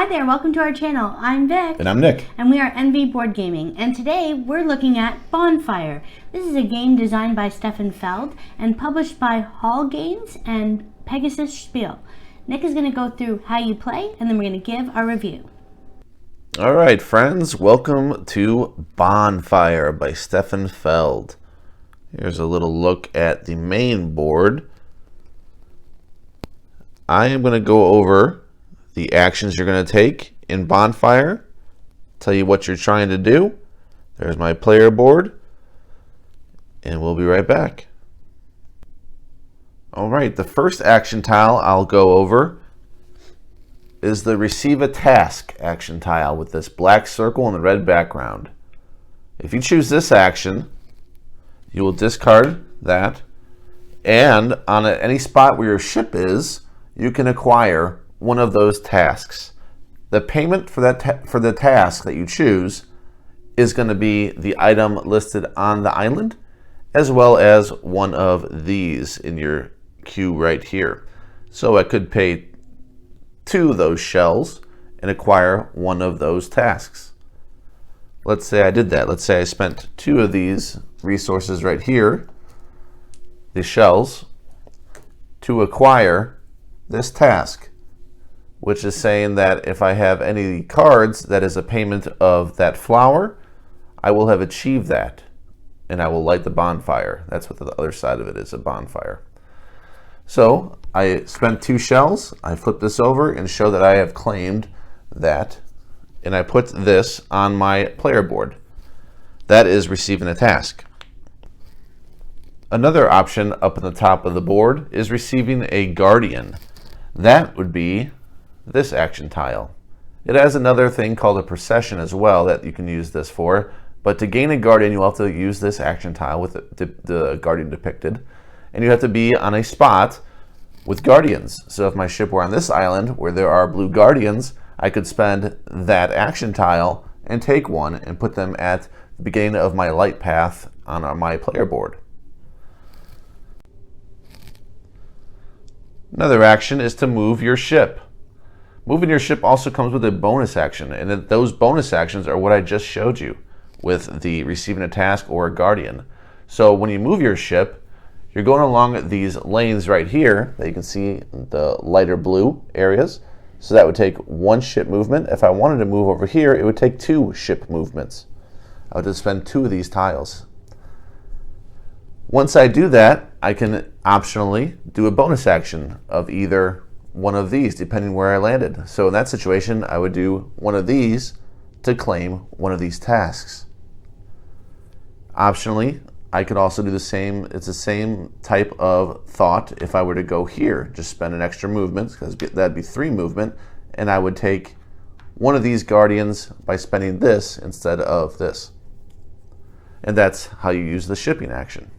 Hi there, welcome to our channel. I'm Vic. And I'm Nick. And we are NV Board Gaming. And today we're looking at Bonfire. This is a game designed by Stefan Feld and published by Hall Games and Pegasus Spiel. Nick is going to go through how you play, and then we're going to give our review. All right, friends, welcome to Bonfire by Stefan Feld. Here's a little look at the main board. I am going to go over the actions you're going to take in Bonfire, tell you what you're trying to do. There's my player board, and we'll be right back. All right, the first action tile I'll go over is the Receive a Task action tile with this black circle and the red background. If you choose this action, you will discard that, and on any spot where your ship is, you can acquire one of those tasks. The payment for the task that you choose is going to be the item listed on the island, as well as one of these in your queue right here. So I could pay 2 of those shells and acquire one of those tasks. Let's say I did that. Let's say I spent 2 of these resources right here, the shells, to acquire this task, which is saying that if I have any cards that is a payment of that flower, I will have achieved that, and I will light the bonfire. That's what the other side of it is, a bonfire. So I spent 2 shells, I flip this over and show that I have claimed that, and I put this on my player board. That is receiving a task. Another option up at the top of the board is receiving a guardian. That would be this action tile. It has another thing called a procession as well that you can use this for, but to gain a guardian you have to use this action tile with the guardian depicted, and you have to be on a spot with guardians. So if my ship were on this island where there are blue guardians, I could spend that action tile and take one and put them at the beginning of my light path on my player board. Another action is to move your ship. Moving your ship also comes with a bonus action, and those bonus actions are what I just showed you with the receiving a task or a guardian. So when you move your ship, you're going along these lanes right here that you can see the lighter blue areas. So that would take 1 ship movement. If I wanted to move over here, it would take 2 ship movements. I would just spend 2 of these tiles. Once I do that, I can optionally do a bonus action of either one of these, depending where I landed. So in that situation, I would do one of these to claim one of these tasks. Optionally, I could also do the same. It's the same type of thought if I were to go here, just spend an extra movement, because that'd be 3 movement, and I would take one of these guardians by spending this instead of this. And that's how you use the shipping action.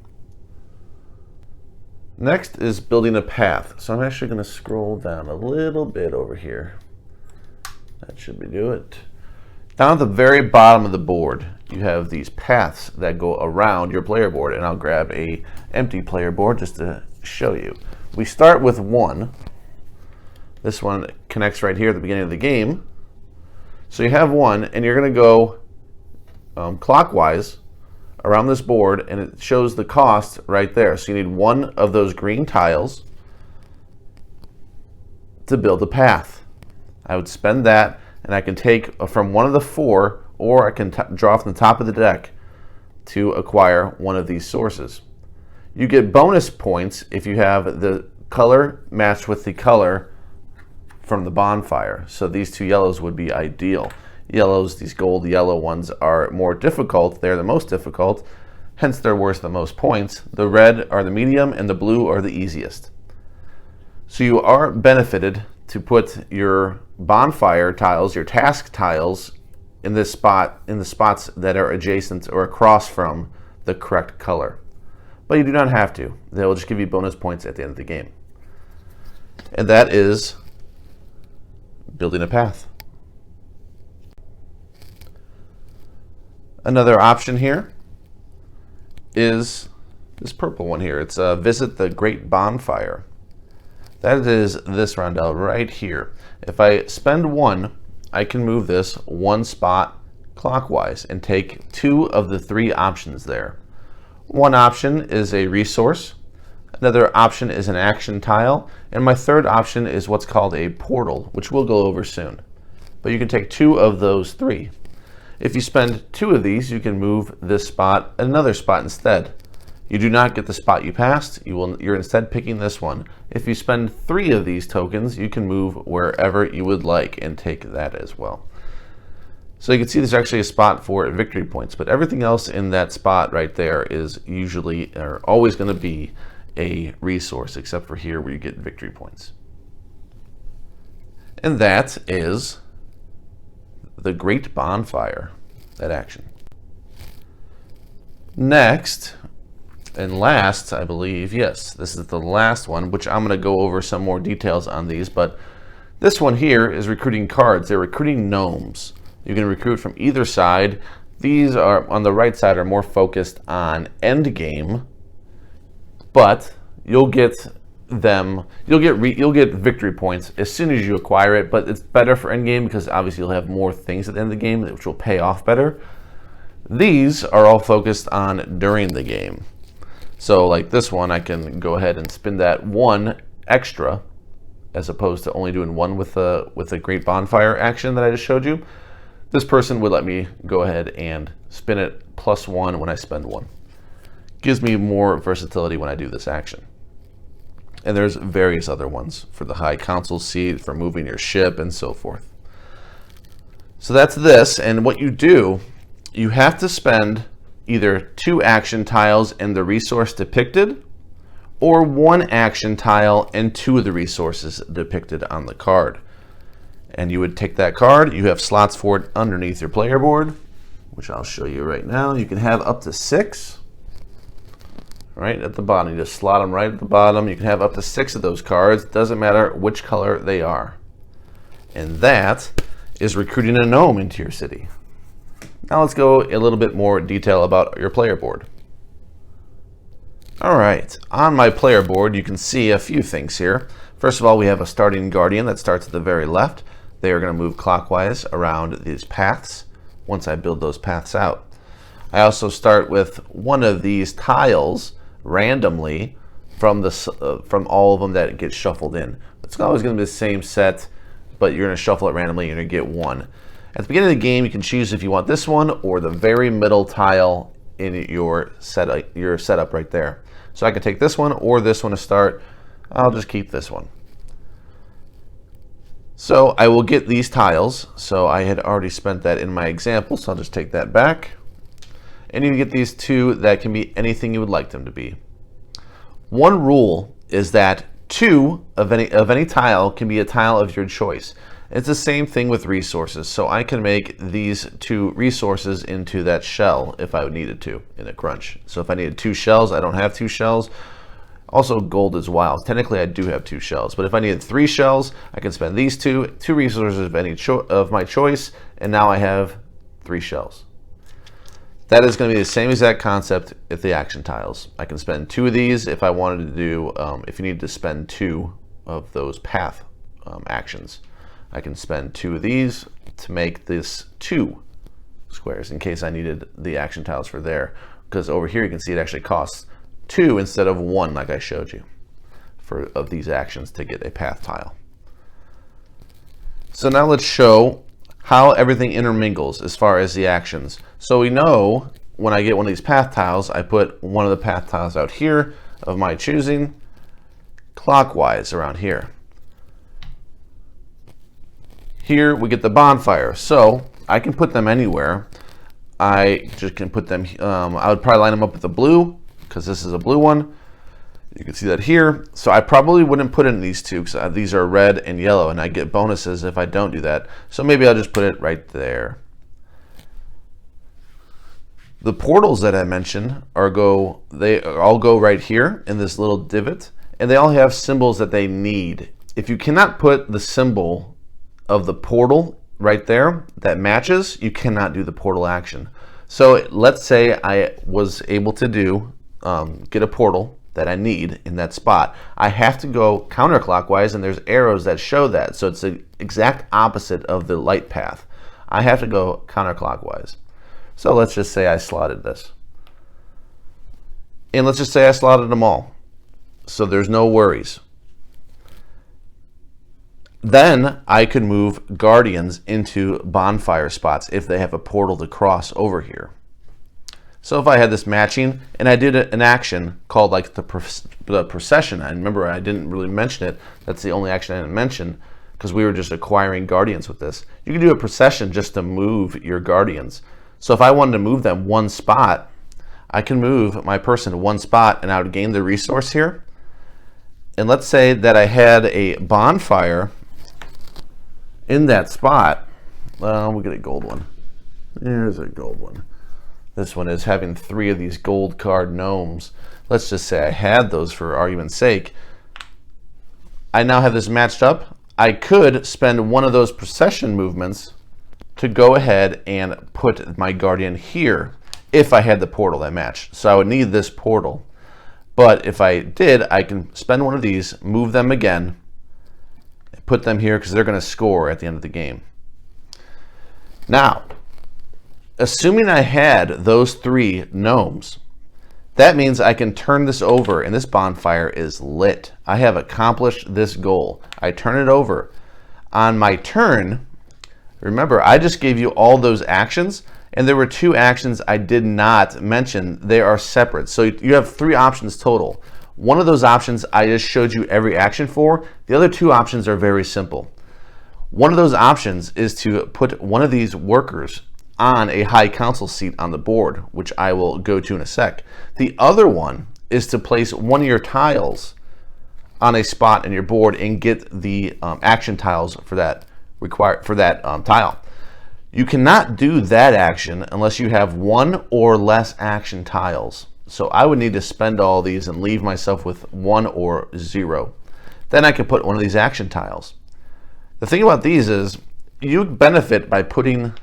Next is building a path. So I'm actually going to scroll down a little bit over here. That should do it. Down at the very bottom of the board, you have these paths that go around your player board, and I'll grab a empty player board just to show you. We start with 1. This one connects right here at the beginning of the game. So you have 1, and you're going to go clockwise around this board, and it shows the cost right there. So you need 1 of those green tiles to build a path. I would spend that, and I can take from one of the 4, or I can draw from the top of the deck to acquire one of these sources. You get bonus points if you have the color matched with the color from the bonfire. So these 2 yellows would be ideal. Yellows, these gold yellow ones, are more difficult. They're the most difficult, hence they're worth the most points. The red are the medium, and the blue are the easiest. So you are benefited to put your bonfire tiles, your task tiles, in this spot, in the spots that are adjacent or across from the correct color. But you do not have to. They will just give you bonus points at the end of the game. And that is building a path. Another option here is this purple one here. It's Visit the Great Bonfire. That is this rondel right here. If I spend 1 I can move this one spot clockwise and take 2 of the 3 options there. One option is a resource, another option is an action tile, and my third option is what's called a portal, which we'll go over soon. But you can take 2 of those 3. If you spend 2 of these, you can move this spot another spot instead. You do not get the spot you passed, you're instead picking this one. If you spend 3 of these tokens, you can move wherever you would like and take that as well. So you can see there's actually a spot for victory points, but everything else in that spot right there is usually or always going to be a resource, except for here where you get victory points. And that is the Great Bonfire, that action. Next, and last, I believe, yes, this is the last one, which I'm going to go over some more details on these, but this one here is recruiting cards. They're recruiting gnomes. You can recruit from either side. These are on the right side are more focused on end game, but you'll get them. You'll get victory points as soon as you acquire it. But it's better for end game because obviously you'll have more things at the end of the game, which will pay off better. These are all focused on during the game. So like this one, I can go ahead and spin that 1 extra, as opposed to only doing 1 with the Great Bonfire action that I just showed you. This person would let me go ahead and spin it +1 when I spend 1. Gives me more versatility when I do this action. And there's various other ones for the high council seat, for moving your ship, and so forth. So that's this, and what you do, you have to spend either 2 action tiles and the resource depicted, or 1 action tile and 2 of the resources depicted on the card. And you would take that card, you have slots for it underneath your player board, which I'll show you right now. You can have up to 6 right at the bottom. You just slot them right at the bottom. You can have up to 6 of those cards. Doesn't matter which color they are. And that is recruiting a gnome into your city. Now let's go a little bit more detail about your player board. All right, on my player board, you can see a few things here. First of all, we have a starting guardian that starts at the very left. They are going to move clockwise around these paths once I build those paths out. I also start with one of these tiles randomly from all of them that get shuffled in. It's always going to be the same set, but you're going to shuffle it randomly. You're going to get 1. At the beginning of the game, you can choose if you want this one or the very middle tile in your setup right there. So I can take this one or this one to start. I'll just keep this one. So I will get these tiles. So I had already spent that in my example, so I'll just take that back. And you get these 2 that can be anything you would like them to be. One rule is that 2 of any tile can be a tile of your choice. It's the same thing with resources. So I can make these 2 resources into that shell if I needed to in a crunch. So if I needed 2 shells, I don't have 2 shells. Also, gold is wild. Technically, I do have 2 shells, but if I needed 3 shells, I can spend these 2 resources of my choice, and now I have 3 shells. That is going to be the same exact concept with the action tiles. I can spend 2 of these if I wanted to do, if you need to spend 2 of those path actions. I can spend 2 of these to make this 2 squares in case I needed the action tiles for there. Because over here you can see it actually costs 2 instead of 1 like I showed you of these actions to get a path tile. So now let's show how everything intermingles as far as the actions. So we know when I get one of these path tiles, I put one of the path tiles out here of my choosing clockwise around here. Here we get the bonfire, so I can put them anywhere. I just can put them, I would probably line them up with the blue because this is a blue one. You can see that here. So I probably wouldn't put in these 2 because these are red and yellow and I get bonuses if I don't do that. So maybe I'll just put it right there. The portals that I mentioned they all go right here in this little divot, and they all have symbols that they need. If you cannot put the symbol of the portal right there that matches, you cannot do the portal action. So let's say I was able to do get a portal that I need in that spot, I have to go counterclockwise, and there's arrows that show that. So it's the exact opposite of the light path. I have to go counterclockwise. So let's just say I slotted this. And let's just say I slotted them all. So there's no worries. Then I could move guardians into bonfire spots if they have a portal to cross over here. So if I had this matching and I did an action called like the procession, and remember I didn't really mention it, that's the only action I didn't mention because we were just acquiring guardians with this. You can do a procession just to move your guardians. So if I wanted to move them one spot, I can move my person to one spot and I would gain the resource here. And let's say that I had a bonfire in that spot. We'll get a gold one. There's a gold one. This one is having 3 of these gold card gnomes. Let's just say I had those for argument's sake. I now have this matched up. I could spend one of those procession movements to go ahead and put my guardian here if I had the portal that matched. So I would need this portal. But if I did, I can spend one of these, move them again, put them here because they're going to score at the end of the game. Now, assuming I had those 3 gnomes, that means I can turn this over and this bonfire is lit. I have accomplished this goal. I turn it over. On my turn, remember I just gave you all those actions and there were 2 actions I did not mention. They are separate. So you have 3 options total. One of those options I just showed you every action for. The other 2 options are very simple. One of those options is to put one of these workers on a high council seat on the board, which I will go to in a sec. The other one is to place one of your tiles on a spot in your board and get the action tiles for that tile. You cannot do that action unless you have 1 or less action tiles. So I would need to spend all these and leave myself with 1 or 0. Then I could put one of these action tiles. The thing about these is you benefit by putting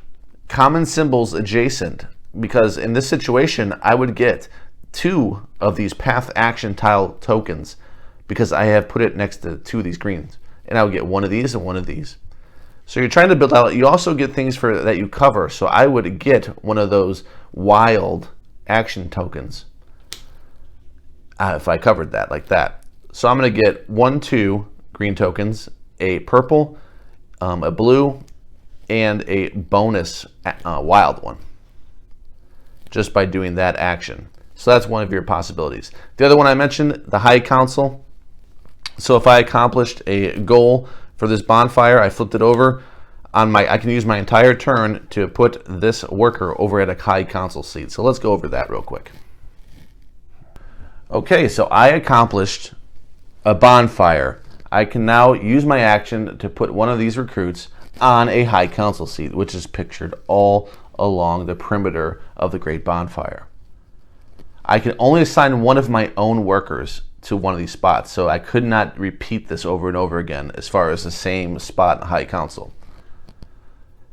common symbols adjacent, because in this situation I would get 2 of these path action tile tokens because I have put it next to 2 of these greens, and I would get 1 of these and 1 of these. So you're trying to build out, you also get things for that you cover. So I would get one of those wild action tokens if I covered that like that. So I'm going to get 1, 2 green tokens, a purple, a blue, and a bonus wild one, just by doing that action. So that's one of your possibilities. The other one I mentioned, the High Council. So if I accomplished a goal for this bonfire, I flipped it over. I can use my entire turn to put this worker over at a High Council seat. So let's go over that real quick. Okay, so I accomplished a bonfire. I can now use my action to put one of these recruits on a High Council seat, which is pictured all along the perimeter of the Great Bonfire. I can only assign one of my own workers to one of these spots, so I could not repeat this over and over again as far as the same spot in the High Council.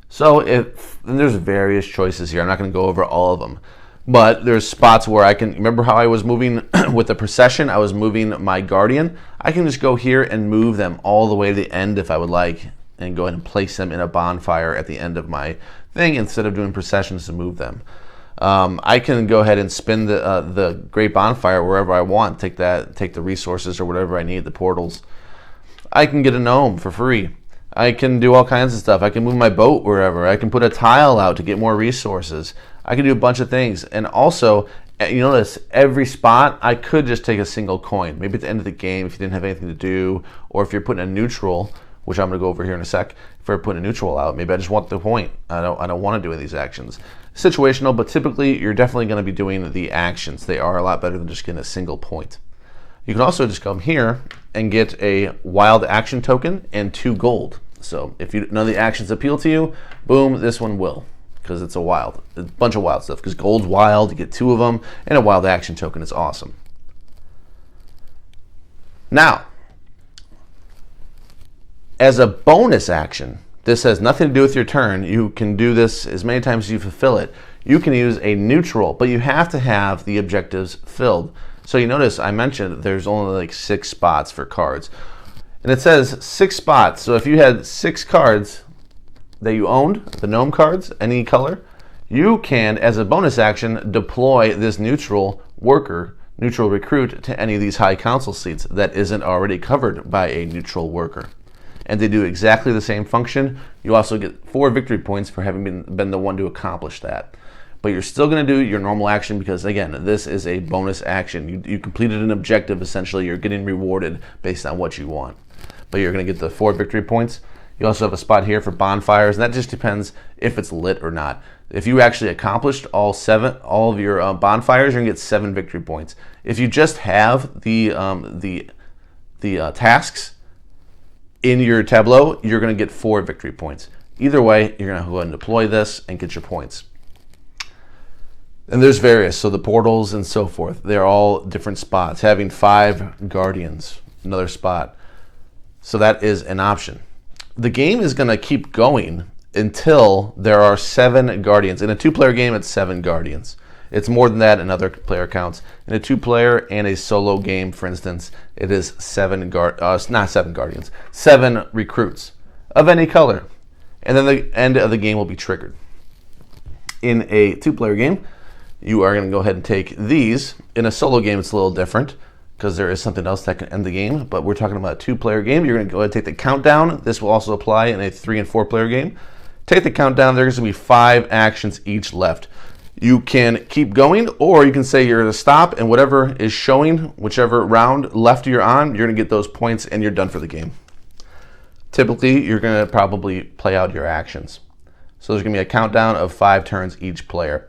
So and there's various choices here. I'm not going to go over all of them, but there's spots where I can, remember how I was moving with the procession, I was moving my guardian. I can just go here and move them all the way to the end if I would like, and go ahead and place them in a bonfire at the end of my thing instead of doing processions to move them. I can go ahead and spin the Great Bonfire wherever I want, take the resources or whatever I need, the portals. I can get a gnome for free. I can do all kinds of stuff. I can move my boat wherever. I can put a tile out to get more resources. I can do a bunch of things. And also, you notice every spot, I could just take a single coin. Maybe at the end of the game if you didn't have anything to do, or if you're putting a neutral, which I'm going to go over here in a sec. If we're putting a neutral out, maybe I just want the point. I don't want to do any of these actions. Situational, but typically you're definitely going to be doing the actions. They are a lot better than just getting a single point. You can also just come here and get a wild action token and 2 gold. So if none of the actions appeal to you, boom, this one will, because it's a bunch of wild stuff. Because gold's wild, you get 2 of them, and a wild action token is awesome. Now, as a bonus action, this has nothing to do with your turn. You can do this as many times as you fulfill it. You can use a neutral, but you have to have the objectives filled. So you notice I mentioned there's only like 6 spots for cards. And it says 6 spots. So if you had 6 cards that you owned, the Gnome cards, any color, you can, as a bonus action, deploy this neutral worker, neutral recruit, to any of these high council seats that isn't already covered by a neutral worker. And they do exactly the same function. You also get 4 victory points for having been the one to accomplish that. But you're still going to do your normal action because, again, this is a bonus action. You completed an objective, essentially. You're getting rewarded based on what you want. But you're going to get the 4 victory points. You also have a spot here for bonfires, and that just depends if it's lit or not. If you actually accomplished all of your bonfires, you're going to get 7 victory points. If you just have the tasks in your tableau, you're going to get 4 victory points. Either way, you're going to go ahead and deploy this and get your points. And there's various, so the portals and so forth, they're all different spots. Having 5 guardians, another spot. So that is an option. The game is going to keep going until there are 7 guardians. In a 2-player game, it's 7 guardians. It's more than that in other player counts. In a 2-player and a solo game, for instance, it is 7 guardians, 7 recruits of any color. And then the end of the game will be triggered. In a 2-player game, you are going to go ahead and take these. In a solo game, it's a little different because there is something else that can end the game. But we're talking about a 2-player game. You're going to go ahead and take the countdown. This will also apply in a 3- and 4-player game. Take the countdown. There's going to be 5 actions each left. You can keep going, or you can say you're going to stop, and whatever is showing, whichever round left you're on, you're going to get those points, and you're done for the game. Typically, you're going to probably play out your actions. So there's going to be a countdown of 5 turns each player.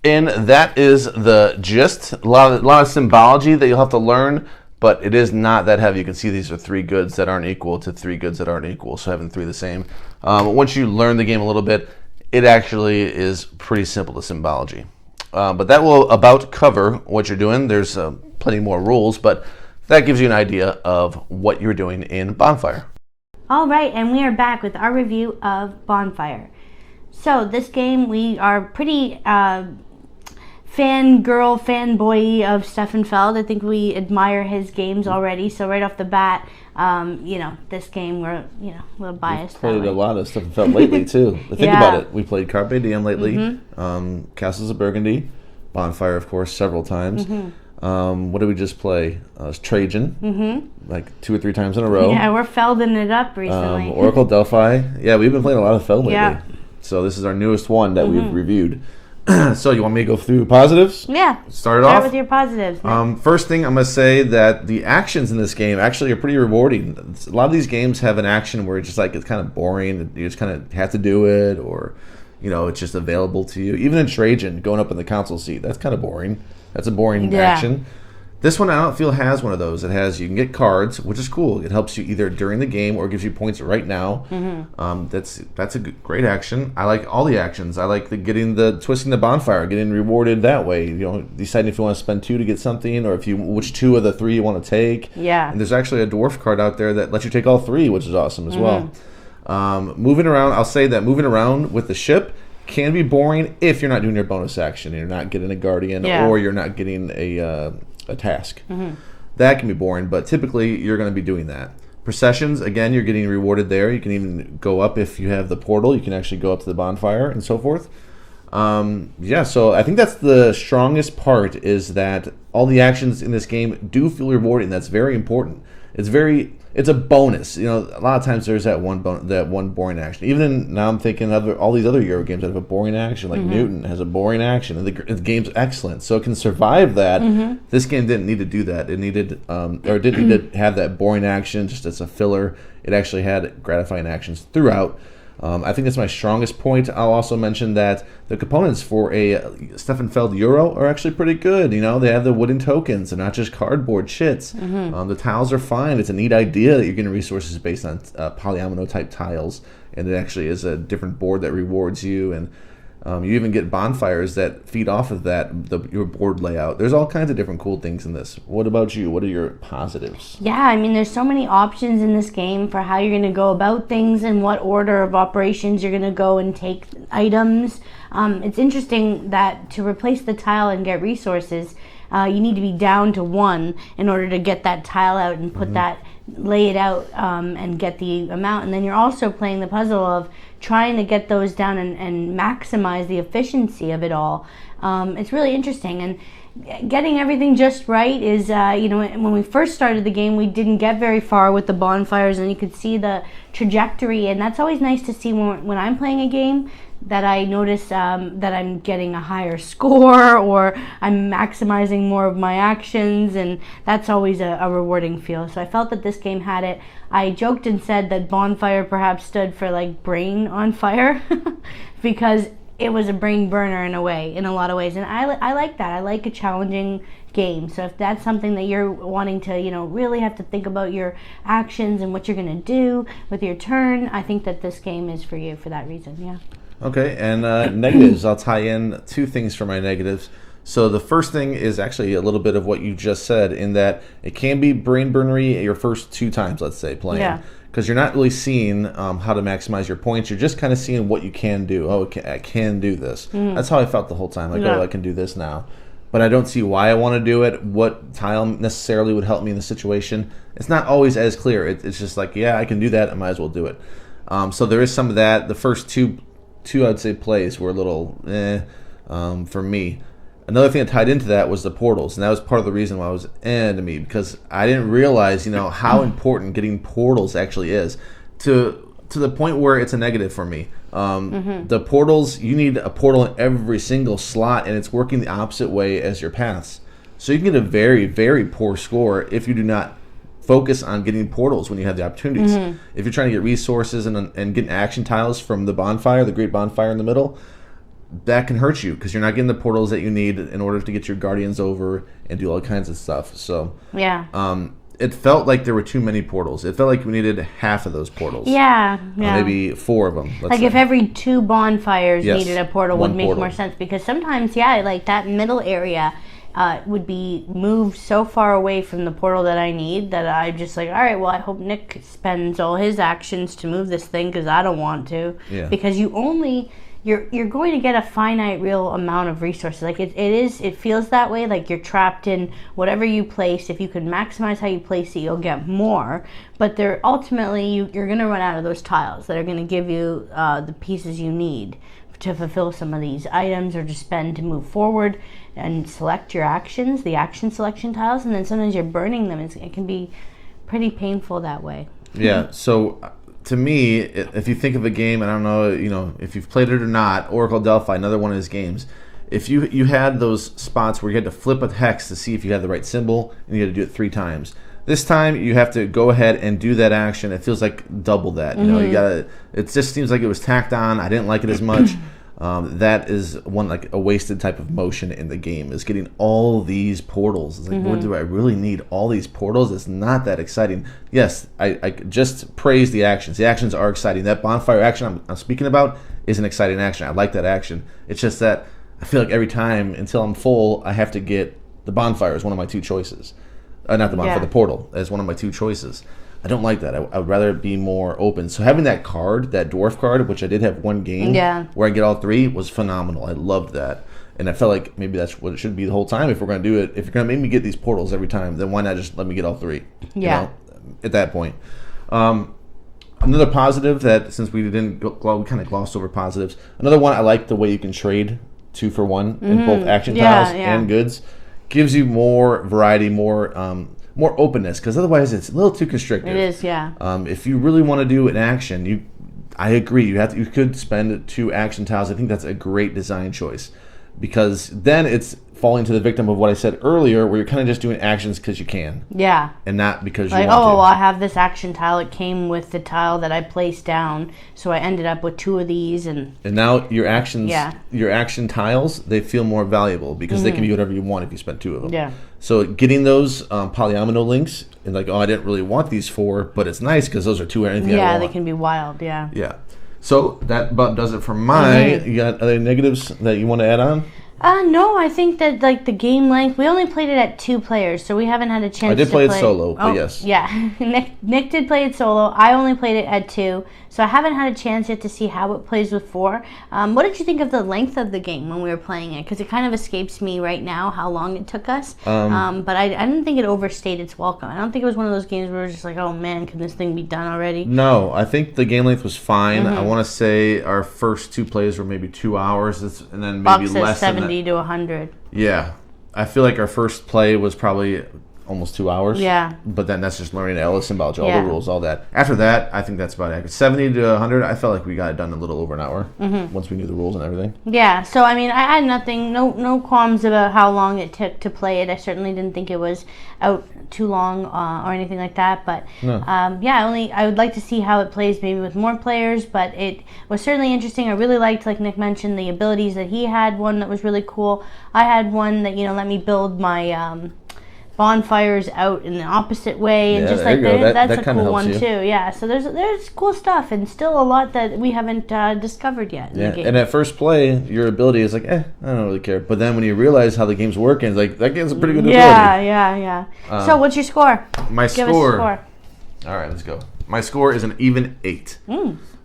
And that is the gist. A lot of symbology that you'll have to learn, but it is not that heavy. You can see these are 3 goods that aren't equal to 3 goods that aren't equal, so having 3 the same. Once you learn the game a little bit, it actually is pretty simple, the symbology. But that will about cover what you're doing. There's plenty more rules, but that gives you an idea of what you're doing in Bonfire. All right, and we are back with our review of Bonfire. So this game, we are pretty fanboy of Stefan Feld. I think we admire his games already. So right off the bat, this game, we're, a little biased. We've played a lot of Stefan Feld lately, too. Think about it. We played Carpe Diem lately, Castles of Burgundy, Bonfire, of course, several times. What did we just play? Trajan, like 2 or 3 times in a row. Yeah, we're Felding it up recently. Oracle Delphi. Yeah, we've been playing a lot of Feld lately. Yeah. So this is our newest one that we've reviewed. So you want me to go through positives? Yeah. Start off with your positives. First thing, I'm going to say that the actions in this game actually are pretty rewarding. A lot of these games have an action where it's kind of boring. You just kind of have to do it, or it's just available to you. Even in Trajan, going up in the council seat, that's kind of boring. That's a boring action. This one I don't feel has one of those. It has, you can get cards, which is cool. It helps you either during the game or gives you points right now. That's a great action. I like all the actions. I like twisting the bonfire, getting rewarded that way. Deciding if you want to spend 2 to get something, or which 2 of the 3 you want to take. Yeah. And there's actually a dwarf card out there that lets you take all 3, which is awesome as well. Moving around, I'll say that moving around with the ship can be boring if you're not doing your bonus action. You're not getting a guardian, or you're not getting a task. That can be boring, but typically you're going to be doing that. Processions, again, you're getting rewarded there. You can even go up if you have the portal. You can actually go up to the bonfire and so forth. So I think that's the strongest part, is that all the actions in this game do feel rewarding. That's very important. It's a bonus. A lot of times there's that one boring action. Even now I'm thinking of all these other Euro games that have a boring action, like Newton has a boring action, and the game's excellent, so it can survive that. This game didn't need to do that. It didn't need to have that boring action just as a filler. It actually had gratifying actions throughout. I think that's my strongest point. I'll also mention that the components for a Stefan Feld Euro are actually pretty good. They have the wooden tokens. They're not just cardboard shits. The tiles are fine. It's a neat idea that you're getting resources based on polyomino type tiles, and it actually is a different board that rewards you. And you even get bonfires that feed off of that, your board layout. There's all kinds of different cool things in this. What about you? What are your positives? Yeah, there's so many options in this game for how you're going to go about things and what order of operations you're going to go and take items. It's interesting that to replace the tile and get resources, you need to be down to 1 in order to get that tile out and put that, lay it out, and get the amount. And then you're also playing the puzzle of trying to get those down and maximize the efficiency of it all. It's really interesting, and getting everything just right is, when we first started the game, we didn't get very far with the bonfires, and you could see the trajectory, and that's always nice to see when I'm playing a game, that I notice that I'm getting a higher score, or I'm maximizing more of my actions, and that's always a rewarding feel. So I felt that this game had it. I joked and said that Bonfire perhaps stood for like brain on fire because it was a brain burner in a lot of ways, and I like that. I like a challenging game. So if that's something that you're wanting to, really have to think about your actions and what you're going to do with your turn, I think that this game is for you for that reason. Yeah. Okay, and negatives. I'll tie in 2 things for my negatives. So the first thing is actually a little bit of what you just said, in that it can be brain burnery your first 2 times, let's say, playing. Yeah. Because you're not really seeing how to maximize your points. You're just kind of seeing what you can do. Oh, I can do this. That's how I felt the whole time. Like, I can do this now. But I don't see why I want to do it, what tile necessarily would help me in the situation. It's not always as clear. It's just like, yeah, I can do that. I might as well do it. So there is some of that. The first two I'd say plays were a little for me. Another thing that tied into that was the portals, and that was part of the reason why it was to me, because I didn't realize, how important getting portals actually is, to the point where it's a negative for me. The portals, you need a portal in every single slot, and it's working the opposite way as your paths. So you can get a very, very poor score if you do not focus on getting portals when you have the opportunities. If you're trying to get resources and getting action tiles from the bonfire, the great bonfire in the middle, that can hurt you because you're not getting the portals that you need in order to get your guardians over and do all kinds of stuff. So it felt like there were too many portals. It felt like we needed half of those portals. Maybe 4 of them. Like if every 2 bonfires needed a portal would make more sense, because sometimes like that middle area would be moved so far away from the portal that I need that I'm just like, all right, well, I hope Nick spends all his actions to move this thing because I don't want to. Because you're going to get a finite real amount of resources. Like it feels that way, like you're trapped in whatever you place. If you can maximize how you place it, you'll get more, but ultimately you're going to run out of those tiles that are going to give you the pieces you need to fulfill some of these items, or to spend to move forward and select your actions, the action selection tiles, and then sometimes you're burning them. It can be pretty painful that way. So to me, if you think of a game, and I don't know, if you've played it or not, Oracle Delphi, another one of his games, if you had those spots where you had to flip a hex to see if you had the right symbol, and you had to do it 3 times. This time you have to go ahead and do that action. It feels like double that. You gotta. It just seems like it was tacked on. I didn't like it as much. That is one, like a wasted type of motion in the game, is getting all these portals. It's like, what do I really need all these portals? It's not that exciting. Yes, I just praise the actions. The actions are exciting. That bonfire action I'm speaking about is an exciting action. I like that action. It's just that I feel like every time until I'm full, I have to get the bonfire as one of my 2 choices. Not the bonfire, the portal as one of my 2 choices. I don't like that. I would rather it be more open. So having that card, that dwarf card, which I did have one game where I get all 3, was phenomenal. I loved that. And I felt like maybe that's what it should be the whole time. If we're going to do it, if you're going to make me get these portals every time, then why not just let me get all 3? At that point. Another positive that, since we didn't we kind of glossed over positives, another one, I like the way you can trade 2 for 1 in both action tiles and goods. Gives you more variety, more openness, because otherwise it's a little too constricted. It is, if you really want to do an action, I agree. You could spend 2 action tiles. I think that's a great design choice, because then it's falling to the victim of what I said earlier, where you're kind of just doing actions because you can. And not because you want to. Well, I have this action tile. It came with the tile that I placed down, so I ended up with 2 of these. And now your actions, your action tiles, they feel more valuable because they can be whatever you want if you spend 2 of them. So getting those polyomino links, and like, I didn't really want these 4, but it's nice because those are 2 or anything I want. They can be wild, So that about does it for my. You got other negatives that you want to add on? No, I think that like the game length, we only played it at 2 players, so we haven't had a chance. I did to play it solo, but yes. Yeah, Nick did play it solo. I only played it at 2, so I haven't had a chance yet to see how it plays with 4. What did you think of the length of the game when we were playing it? Because it kind of escapes me right now how long it took us. But I didn't think it overstayed its welcome. I don't think it was one of those games where we're just like, oh man, can this thing be done already? No, I think the game length was fine. I want to say our first 2 plays were maybe 2 hours, and then maybe less than 70 to 100. Yeah, I feel like our first play was probably almost 2 hours. Yeah. But then that's just learning Ellison about all the rules, all that. After that, I think that's about it. 70 to 100, I felt like we got it done in a little over an hour once we knew the rules and everything. Yeah, so I mean, I had no qualms about how long it took to play it. I certainly didn't think it was out too long or anything like that. But I would like to see how it plays maybe with more players. But it was certainly interesting. I really liked, like Nick mentioned, the abilities that he had. One that was really cool. I had one that let me build my bonfires out in the opposite way, and just like that's a cool one too. Yeah, so there's cool stuff, and still a lot that we haven't discovered yet in the game. And at first play, your ability is like, I don't really care. But then when you realize how the game's working, it's like, that game's a pretty good ability. Yeah. So what's your score? My Give score. us a score. All right, let's go. My score is an even 8.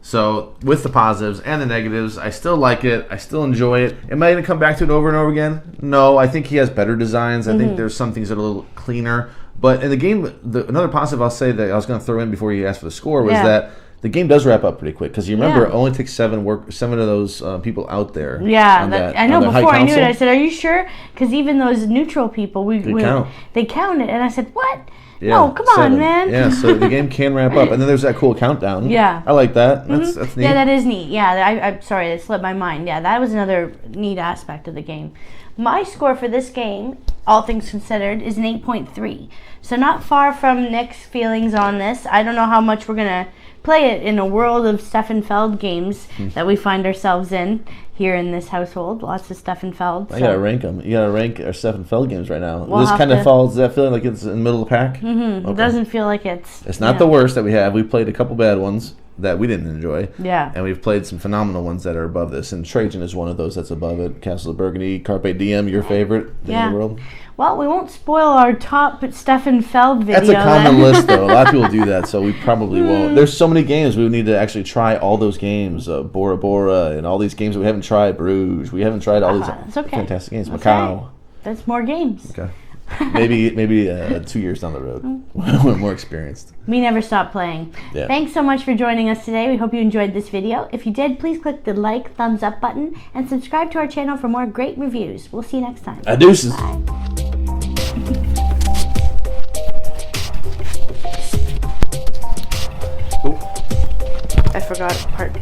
So with the positives and the negatives, I still like it. I still enjoy it. Am I going to come back to it over and over again? No, I think he has better designs. I think there's some things that are a little cleaner. But in the game, another positive I'll say that I was going to throw in before you asked for the score was that the game does wrap up pretty quick. Because you remember, it only takes 7 of those people out there. Yeah, I know. Before I knew it, I said, "Are you sure?" Because even those neutral people, they counted, and I said, "What?" Yeah, no, come 7. on, man. Yeah, so the game can wrap up. And then there's that cool countdown. Yeah. I like that. That's neat. Yeah, that is neat. Yeah, I'm sorry, it slipped my mind. Yeah, that was another neat aspect of the game. My score for this game, all things considered, is an 8.3. So not far from Nick's feelings on this. I don't know how much we're going to play it in a world of Stefan Feld games that we find ourselves in here in this household. Lots of Stefan Feld. I gotta rank them. You gotta rank our Stefan Feld games right now. This kind of falls. Does that feeling like it's in the middle of the pack? Okay. It doesn't feel like it's. It's not the worst that we have. We played a couple bad ones that we didn't enjoy. Yeah. And we've played some phenomenal ones that are above this. And Trajan is one of those that's above it. Castle of Burgundy, Carpe Diem, your favorite thing in the world. Well, we won't spoil our top Stefan Feld video. That's a common list, though. A lot of people do that, so we probably won't. There's so many games. We would need to actually try all those games. Bora Bora and all these games that we haven't tried. Bruges. We haven't tried all these fantastic games. That's Macau. Right. That's more games. Okay. Maybe 2 years down the road when we're more experienced. We never stop playing. Yeah. Thanks so much for joining us today. We hope you enjoyed this video. If you did, please click the like, thumbs up button and subscribe to our channel for more great reviews. We'll see you next time. Adeuces. Bye. I forgot part.